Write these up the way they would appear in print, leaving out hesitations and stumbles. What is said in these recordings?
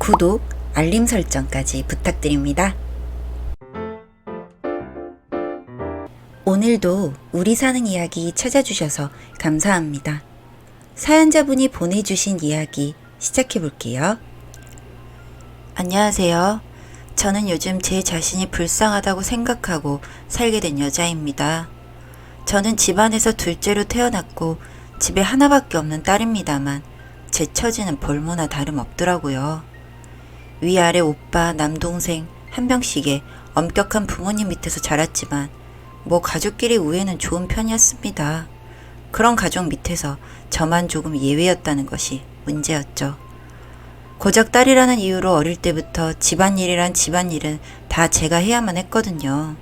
구독, 알림 설정까지 부탁드립니다. 오늘도 우리 사는 이야기 찾아주셔서 감사합니다. 사연자분이 보내주신 이야기 시작해볼게요. 안녕하세요. 저는 요즘 제 자신이 불쌍하다고 생각하고 살게 된 여자입니다. 저는 집안에서 둘째로 태어났고 집에 하나밖에 없는 딸입니다만 제 처지는 볼모나 다름없더라고요. 위아래 오빠, 남동생 한 명씩의 엄격한 부모님 밑에서 자랐지만 뭐 가족끼리 우애는 좋은 편이었습니다. 그런 가족 밑에서 저만 조금 예외였다는 것이 문제였죠. 고작 딸이라는 이유로 어릴 때부터 집안일이란 집안일은 다 제가 해야만 했거든요.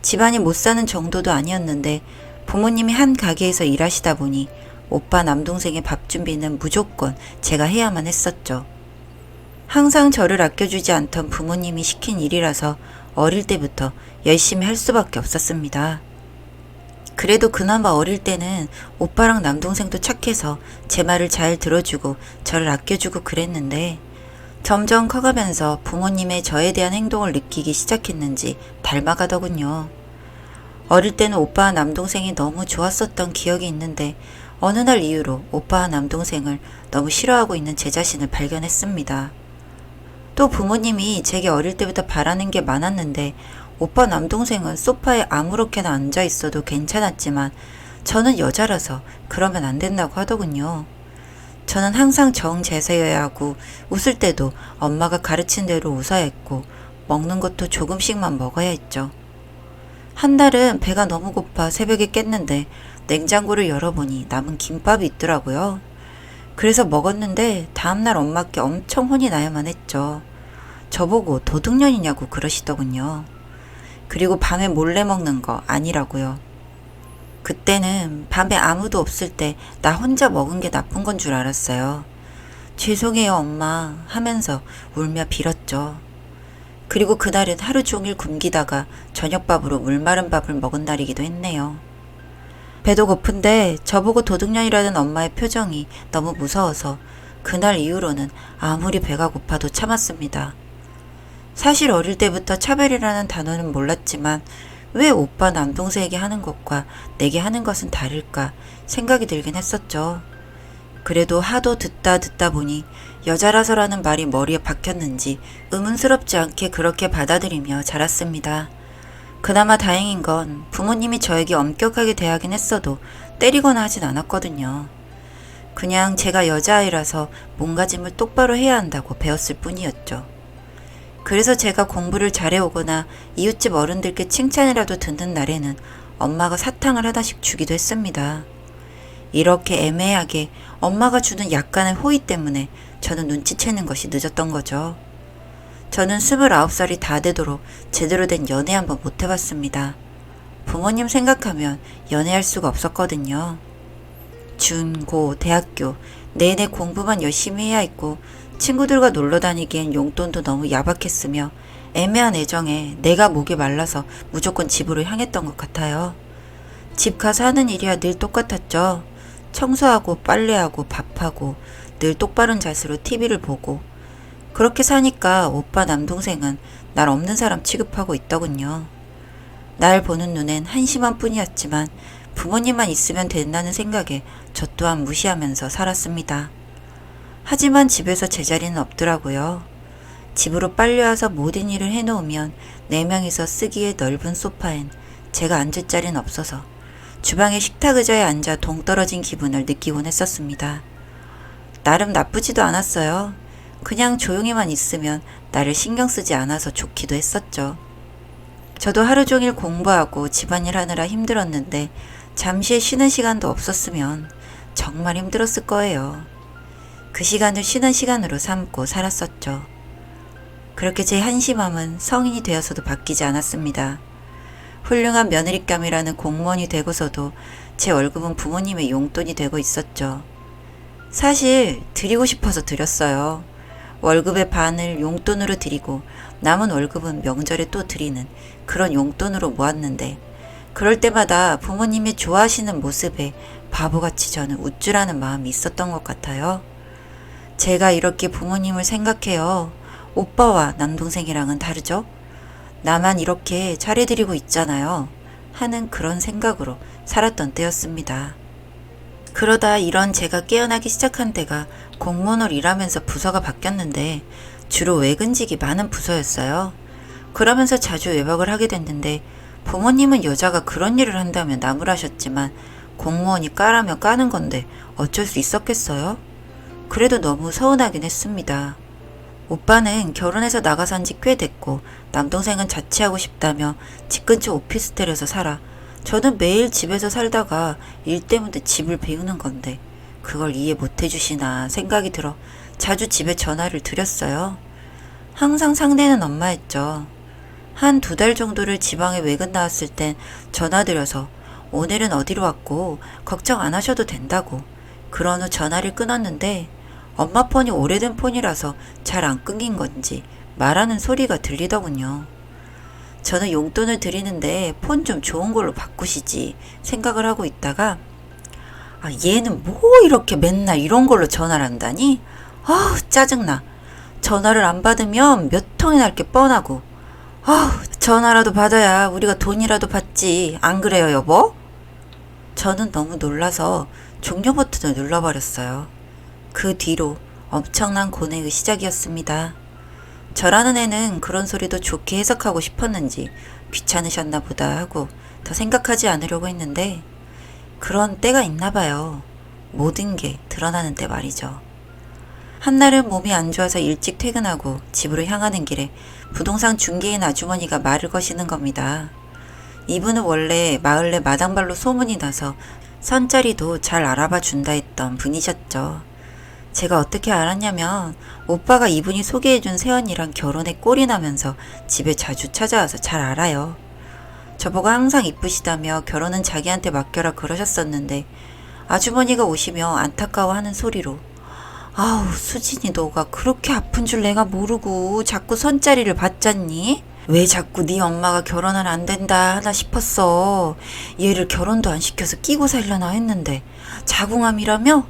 집안이 못 사는 정도도 아니었는데 부모님이 한 가게에서 일하시다 보니 오빠 남동생의 밥 준비는 무조건 제가 해야만 했었죠. 항상 저를 아껴주지 않던 부모님이 시킨 일이라서 어릴 때부터 열심히 할 수밖에 없었습니다. 그래도 그나마 어릴 때는 오빠랑 남동생도 착해서 제 말을 잘 들어주고 저를 아껴주고 그랬는데 점점 커가면서 부모님의 저에 대한 행동을 느끼기 시작했는지 닮아가더군요. 어릴 때는 오빠와 남동생이 너무 좋았었던 기억이 있는데 어느 날 이후로 오빠와 남동생을 너무 싫어하고 있는 제 자신을 발견했습니다. 또 부모님이 제게 어릴 때부터 바라는 게 많았는데 오빠 남동생은 소파에 아무렇게나 앉아 있어도 괜찮았지만 저는 여자라서 그러면 안 된다고 하더군요. 저는 항상 정제세여야 하고 웃을 때도 엄마가 가르친 대로 웃어야 했고 먹는 것도 조금씩만 먹어야 했죠. 한 달은 배가 너무 고파 새벽에 깼는데 냉장고를 열어보니 남은 김밥이 있더라고요. 그래서 먹었는데 다음날 엄마께 엄청 혼이 나야만 했죠. 저보고 도둑년이냐고 그러시더군요. 그리고 밤에 몰래 먹는 거 아니라고요. 그때는 밤에 아무도 없을 때 나 혼자 먹은 게 나쁜 건 줄 알았어요. 죄송해요 엄마 하면서 울며 빌었죠. 그리고 그날은 하루 종일 굶기다가 저녁밥으로 물마른 밥을 먹은 날이기도 했네요. 배도 고픈데 저보고 도둑년이라는 엄마의 표정이 너무 무서워서 그날 이후로는 아무리 배가 고파도 참았습니다. 사실 어릴 때부터 차별이라는 단어는 몰랐지만 왜 오빠 남동생에게 하는 것과 내게 하는 것은 다를까 생각이 들긴 했었죠. 그래도 하도 듣다 보니 여자라서라는 말이 머리에 박혔는지 의문스럽지 않게 그렇게 받아들이며 자랐습니다. 그나마 다행인 건 부모님이 저에게 엄격하게 대하긴 했어도 때리거나 하진 않았거든요. 그냥 제가 여자아이라서 몸가짐을 똑바로 해야 한다고 배웠을 뿐이었죠. 그래서 제가 공부를 잘해오거나 이웃집 어른들께 칭찬이라도 듣는 날에는 엄마가 사탕을 하나씩 주기도 했습니다. 이렇게 애매하게 엄마가 주는 약간의 호의 때문에 저는 눈치채는 것이 늦었던 거죠. 저는 29살이 다 되도록 제대로 된 연애 한번 못 해봤습니다. 부모님 생각하면 연애할 수가 없었거든요. 중, 고, 대학교 내내 공부만 열심히 해야 했고 친구들과 놀러 다니기엔 용돈도 너무 야박했으며 애매한 애정에 내가 목이 말라서 무조건 집으로 향했던 것 같아요. 집 가서 하는 일이야 늘 똑같았죠. 청소하고 빨래하고 밥하고 늘 똑바른 자세로 TV를 보고 그렇게 사니까 오빠 남동생은 날 없는 사람 취급하고 있더군요. 날 보는 눈엔 한심한 뿐이었지만 부모님만 있으면 된다는 생각에 저 또한 무시하면서 살았습니다. 하지만 집에서 제자리는 없더라고요. 집으로 빨려와서 모든 일을 해놓으면 4명이서 쓰기에 넓은 소파엔 제가 앉을 자리는 없어서 주방의 식탁 의자에 앉아 동떨어진 기분을 느끼곤 했었습니다. 나름 나쁘지도 않았어요. 그냥 조용히만 있으면 나를 신경 쓰지 않아서 좋기도 했었죠. 저도 하루 종일 공부하고 집안일 하느라 힘들었는데 잠시 쉬는 시간도 없었으면 정말 힘들었을 거예요. 그 시간을 쉬는 시간으로 삼고 살았었죠. 그렇게 제 한심함은 성인이 되어서도 바뀌지 않았습니다. 훌륭한 며느리감이라는 공무원이 되고서도 제 월급은 부모님의 용돈이 되고 있었죠. 사실 드리고 싶어서 드렸어요. 월급의 반을 용돈으로 드리고 남은 월급은 명절에 또 드리는 그런 용돈으로 모았는데 그럴 때마다 부모님이 좋아하시는 모습에 바보같이 저는 우쭐하는 마음이 있었던 것 같아요. 제가 이렇게 부모님을 생각해요. 오빠와 남동생이랑은 다르죠? 나만 이렇게 잘해드리고 있잖아요. 하는 그런 생각으로 살았던 때였습니다. 그러다 이런 제가 깨어나기 시작한 때가 공무원으로 일하면서 부서가 바뀌었는데 주로 외근직이 많은 부서였어요. 그러면서 자주 외박을 하게 됐는데 부모님은 여자가 그런 일을 한다면 나무라셨지만 공무원이 까라면 까는 건데 어쩔 수 있었겠어요? 그래도 너무 서운하긴 했습니다. 오빠는 결혼해서 나가 산 지 꽤 됐고 남동생은 자취하고 싶다며 집 근처 오피스텔에서 살아. 저는 매일 집에서 살다가 일 때문에 집을 비우는 건데 그걸 이해 못 해주시나 생각이 들어 자주 집에 전화를 드렸어요. 항상 상대는 엄마였죠. 한 2달 정도를 지방에 외근 나왔을 땐 전화드려서 오늘은 어디로 왔고 걱정 안 하셔도 된다고. 그런 후 전화를 끊었는데 엄마 폰이 오래된 폰이라서 잘 안 끊긴 건지 말하는 소리가 들리더군요. 저는 용돈을 드리는데 폰 좀 좋은 걸로 바꾸시지 생각을 하고 있다가 얘는 뭐 이렇게 맨날 이런 걸로 전화를 한다니? 짜증나. 전화를 안 받으면 몇 통이 날 게 뻔하고 전화라도 받아야 우리가 돈이라도 받지. 안 그래요, 여보? 저는 너무 놀라서 종료 버튼을 눌러버렸어요. 그 뒤로 엄청난 고뇌의 시작이었습니다. 저라는 애는 그런 소리도 좋게 해석하고 싶었는지 귀찮으셨나 보다 하고 더 생각하지 않으려고 했는데 그런 때가 있나 봐요. 모든 게 드러나는 때 말이죠. 한날은 몸이 안 좋아서 일찍 퇴근하고 집으로 향하는 길에 부동산 중개인 아주머니가 말을 거시는 겁니다. 이분은 원래 마을 내 마당발로 소문이 나서 선자리도 잘 알아봐 준다 했던 분이셨죠. 제가 어떻게 알았냐면 오빠가 이분이 소개해준 새언니랑 결혼에 꼴이 나면서 집에 자주 찾아와서 잘 알아요. 저보고 항상 이쁘시다며 결혼은 자기한테 맡겨라 그러셨었는데 아주머니가 오시며 안타까워하는 소리로 수진이 너가 그렇게 아픈 줄 내가 모르고 자꾸 선자리를 받잖니? 왜 자꾸 네 엄마가 결혼은 안 된다 하나 싶었어. 얘를 결혼도 안 시켜서 끼고 살려나 했는데 자궁암이라며?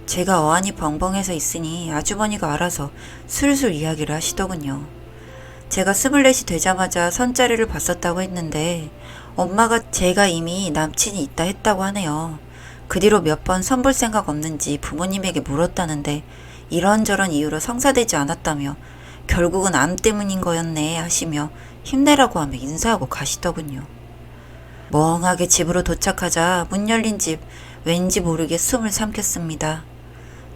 제가 어안이 벙벙해서 있으니 아주머니가 알아서 술술 이야기를 하시더군요. 제가 24이 되자마자 선자리를 봤었다고 했는데 엄마가 제가 이미 남친이 있다 했다고 하네요. 그 뒤로 몇 번 선볼 생각 없는지 부모님에게 물었다는데 이런저런 이유로 성사되지 않았다며 결국은 암 때문인 거였네 하시며 힘내라고 하며 인사하고 가시더군요. 멍하게 집으로 도착하자 문 열린 집 왠지 모르게 숨을 삼켰습니다.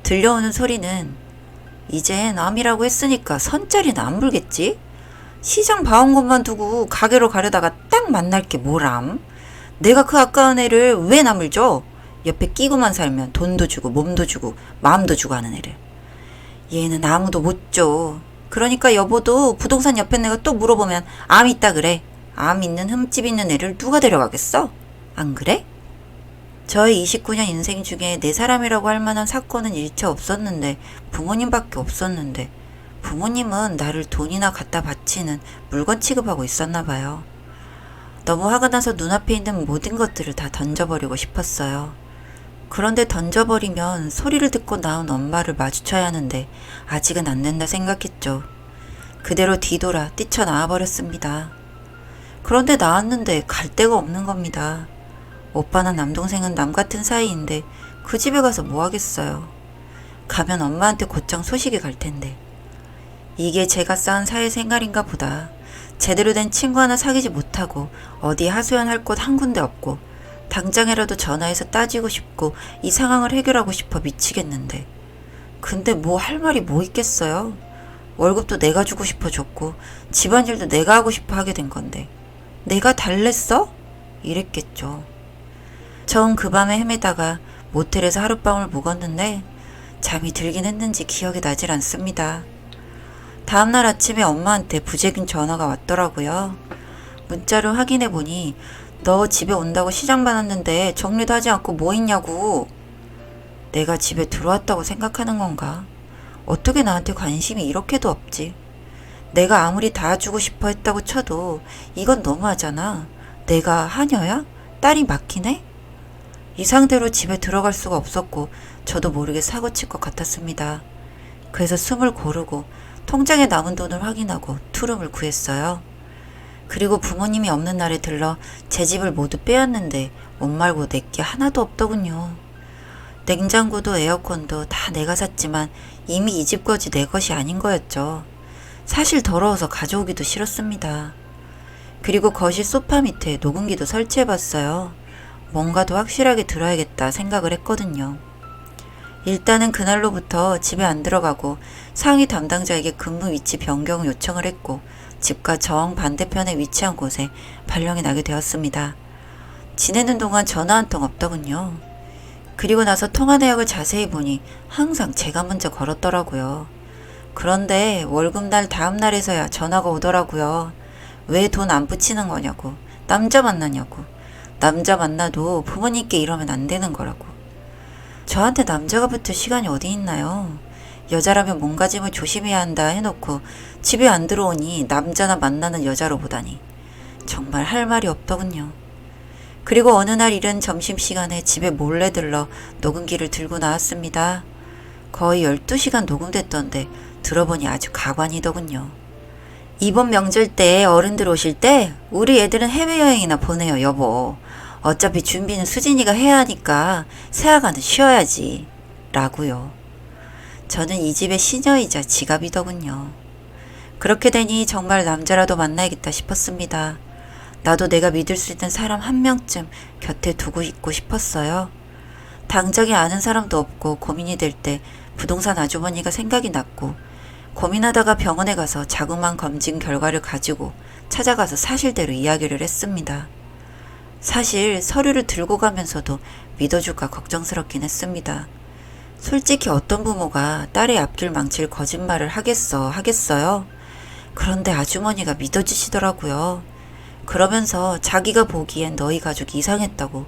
들려오는 소리는 이젠 암이라고 했으니까 선자리는 안 물겠지? 시장 봐온 것만 두고 가게로 가려다가 딱 만날 게 뭐람? 내가 그 아까운 애를 왜 남을 줘? 옆에 끼고만 살면 돈도 주고 몸도 주고 마음도 주고 하는 애를. 얘는 아무도 못 줘. 그러니까 여보도 부동산 옆에 내가 또 물어보면 암 있다 그래. 암 있는 흠집 있는 애를 누가 데려가겠어? 안 그래? 저의 29년 인생 중에 내 사람이라고 할 만한 사건은 일체 없었는데 부모님밖에 없었는데 부모님은 나를 돈이나 갖다 바치는 물건 취급하고 있었나 봐요. 너무 화가 나서 눈앞에 있는 모든 것들을 다 던져버리고 싶었어요. 그런데 던져버리면 소리를 듣고 나온 엄마를 마주쳐야 하는데 아직은 안 된다 생각했죠. 그대로 뒤돌아 뛰쳐나와 버렸습니다. 그런데 나왔는데 갈 데가 없는 겁니다. 오빠나 남동생은 남 같은 사이인데 그 집에 가서 뭐 하겠어요. 가면 엄마한테 곧장 소식이 갈 텐데. 이게 제가 쌓은 사회생활인가 보다. 제대로 된 친구 하나 사귀지 못하고 어디 하소연할 곳 한 군데 없고 당장이라도 전화해서 따지고 싶고 이 상황을 해결하고 싶어 미치겠는데. 근데 뭐 할 말이 뭐 있겠어요. 월급도 내가 주고 싶어 줬고 집안일도 내가 하고 싶어 하게 된 건데 내가 달랬어? 이랬겠죠. 전 그 밤에 헤매다가 모텔에서 하룻밤을 묵었는데 잠이 들긴 했는지 기억이 나질 않습니다. 다음날 아침에 엄마한테 부재중 전화가 왔더라고요. 문자를 확인해 보니 너 집에 온다고 시장 받았는데 정리도 하지 않고 뭐 있냐고. 내가 집에 들어왔다고 생각하는 건가? 어떻게 나한테 관심이 이렇게도 없지? 내가 아무리 다 주고 싶어 했다고 쳐도 이건 너무하잖아. 내가 하녀야? 딸이 막히네? 이 상태로 집에 들어갈 수가 없었고 저도 모르게 사고칠 것 같았습니다. 그래서 숨을 고르고 통장에 남은 돈을 확인하고 투룸을 구했어요. 그리고 부모님이 없는 날에 들러 제 집을 모두 빼앗는데 옷 말고 내게 하나도 없더군요. 냉장고도 에어컨도 다 내가 샀지만 이미 이 집 거지 내 것이 아닌 거였죠. 사실 더러워서 가져오기도 싫었습니다. 그리고 거실 소파 밑에 녹음기도 설치해봤어요. 뭔가 더 확실하게 들어야겠다 생각을 했거든요. 일단은 그날로부터 집에 안 들어가고 상위 담당자에게 근무 위치 변경을 요청을 했고 집과 정반대편에 위치한 곳에 발령이 나게 되었습니다. 지내는 동안 전화 한 통 없더군요. 그리고 나서 통화 내역을 자세히 보니 항상 제가 먼저 걸었더라고요. 그런데 월급날 다음 날에서야 전화가 오더라고요. 왜 돈 안 붙이는 거냐고. 남자 만나냐고. 남자 만나도 부모님께 이러면 안 되는 거라고. 저한테 남자가 붙을 시간이 어디 있나요? 여자라면 몸가짐을 조심해야 한다 해놓고 집에 안 들어오니 남자나 만나는 여자로 보다니. 정말 할 말이 없더군요. 그리고 어느 날 이른 점심시간에 집에 몰래 들러 녹음기를 들고 나왔습니다. 거의 12시간 녹음됐던데 들어보니 아주 가관이더군요. 이번 명절 때 어른들 오실 때 우리 애들은 해외여행이나 보내요 여보. 어차피 준비는 수진이가 해야 하니까 새아가는 쉬어야지. 라고요. 저는 이 집의 시녀이자 지갑이더군요. 그렇게 되니 정말 남자라도 만나야겠다 싶었습니다. 나도 내가 믿을 수 있는 사람 한 명쯤 곁에 두고 있고 싶었어요. 당장에 아는 사람도 없고 고민이 될 때 부동산 아주머니가 생각이 났고 고민하다가 병원에 가서 자궁만 검진 결과를 가지고 찾아가서 사실대로 이야기를 했습니다. 사실 서류를 들고 가면서도 믿어줄까 걱정스럽긴 했습니다. 솔직히 어떤 부모가 딸의 앞길 망칠 거짓말을 하겠어요? 그런데 아주머니가 믿어주시더라고요. 그러면서 자기가 보기엔 너희 가족이 이상했다고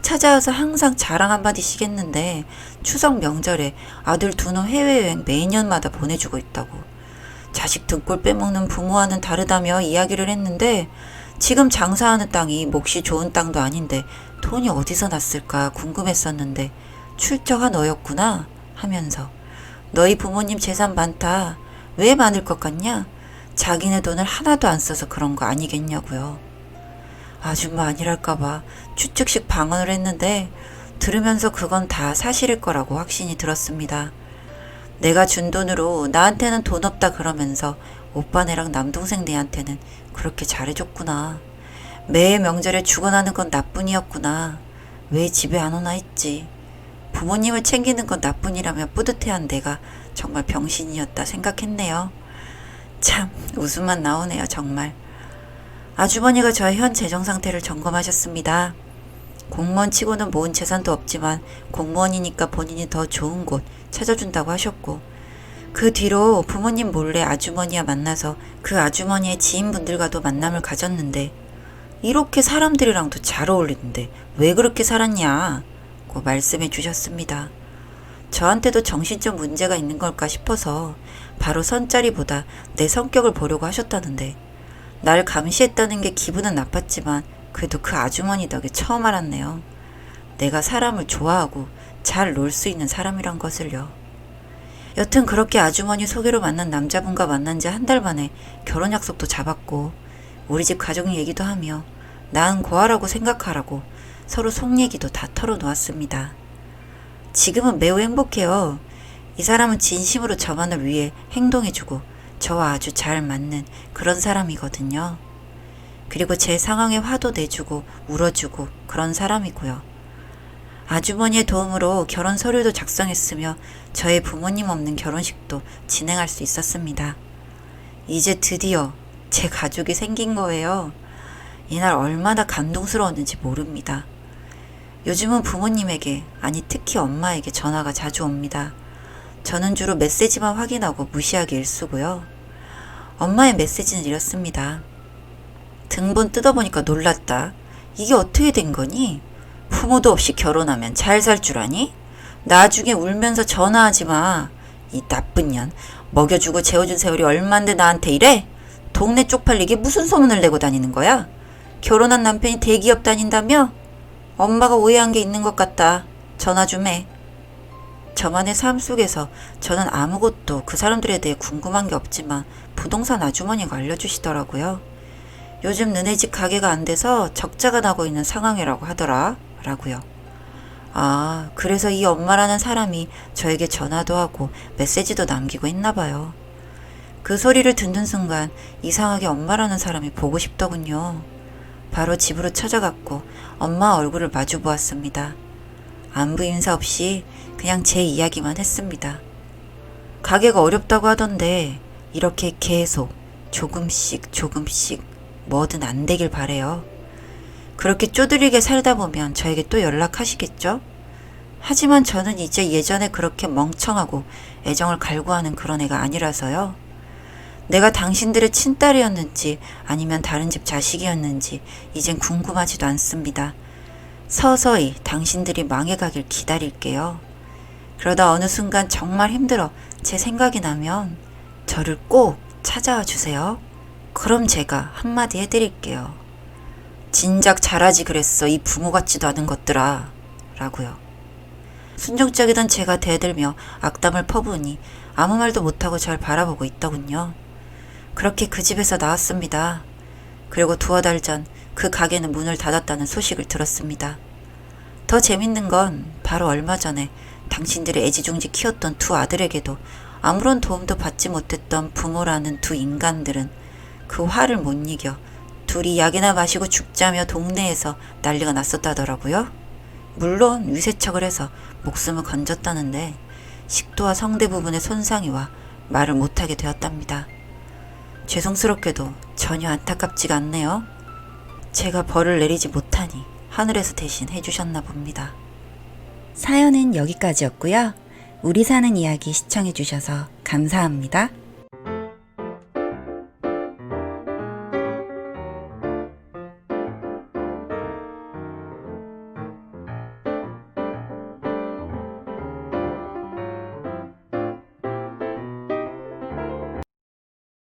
찾아와서 항상 자랑 한마디씩 했는데 추석 명절에 아들 두 놈 해외여행 매년마다 보내주고 있다고. 자식 등골 빼먹는 부모와는 다르다며 이야기를 했는데 지금 장사하는 땅이 몫이 좋은 땅도 아닌데 돈이 어디서 났을까 궁금했었는데 출처가 너였구나 하면서 너희 부모님 재산 많다. 왜 많을 것 같냐? 자기네 돈을 하나도 안 써서 그런 거 아니겠냐고요. 아줌마 아니랄까봐 추측식 방언을 했는데 들으면서 그건 다 사실일 거라고 확신이 들었습니다. 내가 준 돈으로 나한테는 돈 없다 그러면서 오빠네랑 남동생네한테는 그렇게 잘해줬구나. 매해 명절에 죽어나는 건 나뿐이었구나. 왜 집에 안 오나 했지. 부모님을 챙기는 건 나뿐이라며 뿌듯해한 내가 정말 병신이었다 생각했네요. 참 웃음만 나오네요 정말. 아주머니가 저의 현 재정 상태를 점검하셨습니다. 공무원 치고는 모은 재산도 없지만 공무원이니까 본인이 더 좋은 곳 찾아준다고 하셨고 그 뒤로 부모님 몰래 아주머니와 만나서 그 아주머니의 지인분들과도 만남을 가졌는데 이렇게 사람들이랑도 잘 어울리는데 왜 그렇게 살았냐고 말씀해 주셨습니다. 저한테도 정신적 문제가 있는 걸까 싶어서 바로 선자리보다 내 성격을 보려고 하셨다는데 날 감시했다는 게 기분은 나빴지만 그래도 그 아주머니 덕에 처음 알았네요. 내가 사람을 좋아하고 잘 놀 수 있는 사람이란 것을요. 여튼 그렇게 아주머니 소개로 만난 남자분과 만난 지 한 달 만에 결혼 약속도 잡았고 우리 집 가족 얘기도 하며 난 고아라고 생각하라고 서로 속 얘기도 다 털어놓았습니다. 지금은 매우 행복해요. 이 사람은 진심으로 저만을 위해 행동해주고 저와 아주 잘 맞는 그런 사람이거든요. 그리고 제 상황에 화도 내주고 울어주고 그런 사람이고요. 아주머니의 도움으로 결혼 서류도 작성했으며 저의 부모님 없는 결혼식도 진행할 수 있었습니다. 이제 드디어 제 가족이 생긴 거예요. 이날 얼마나 감동스러웠는지 모릅니다. 요즘은 부모님에게, 아니 특히 엄마에게 전화가 자주 옵니다. 저는 주로 메시지만 확인하고 무시하기 일쑤고요. 엄마의 메시지는 이렇습니다. 등본 뜯어보니까 놀랐다. 이게 어떻게 된 거니? 부모도 없이 결혼하면 잘 살 줄 아니? 나중에 울면서 전화하지 마. 이 나쁜 년. 먹여주고 재워준 세월이 얼만데 나한테 이래? 동네 쪽팔리게 무슨 소문을 내고 다니는 거야? 결혼한 남편이 대기업 다닌다며? 엄마가 오해한 게 있는 것 같다. 전화 좀 해. 저만의 삶 속에서 저는 아무것도 그 사람들에 대해 궁금한 게 없지만 부동산 아주머니가 알려주시더라고요. 요즘 너네 집 가게가 안 돼서 적자가 나고 있는 상황이라고 하더라 라고요. 아, 그래서 이 엄마라는 사람이 저에게 전화도 하고 메시지도 남기고 있나 봐요. 그 소리를 듣는 순간 이상하게 엄마라는 사람이 보고 싶더군요. 바로 집으로 찾아갔고 엄마 얼굴을 마주 보았습니다. 안부 인사 없이 그냥 제 이야기만 했습니다. 가게가 어렵다고 하던데 이렇게 계속 조금씩 뭐든 안 되길 바래요. 그렇게 쪼들리게 살다 보면 저에게 또 연락하시겠죠? 하지만 저는 이제 예전에 그렇게 멍청하고 애정을 갈구하는 그런 애가 아니라서요. 내가 당신들의 친딸이었는지 아니면 다른 집 자식이었는지 이젠 궁금하지도 않습니다. 서서히 당신들이 망해가길 기다릴게요. 그러다 어느 순간 정말 힘들어 제 생각이 나면 저를 꼭 찾아와 주세요. 그럼 제가 한마디 해드릴게요. 진작 잘하지 그랬어, 이 부모 같지도 않은 것들아 라고요. 순종적이던 제가 대들며 악담을 퍼부으니 아무 말도 못하고 절 바라보고 있더군요. 그렇게 그 집에서 나왔습니다. 그리고 두어 달 전 그 가게는 문을 닫았다는 소식을 들었습니다. 더 재밌는 건 바로 얼마 전에 당신들의 애지중지 키웠던 두 아들에게도 아무런 도움도 받지 못했던 부모라는 두 인간들은 그 화를 못 이겨 둘이 약이나 마시고 죽자며 동네에서 난리가 났었다더라고요. 물론 위세척을 해서 목숨을 건졌다는데 식도와 성대 부분에 손상이 와 말을 못하게 되었답니다. 죄송스럽게도 전혀 안타깝지가 않네요. 제가 벌을 내리지 못하니 하늘에서 대신 해주셨나 봅니다. 사연은 여기까지였고요. 우리 사는 이야기 시청해주셔서 감사합니다.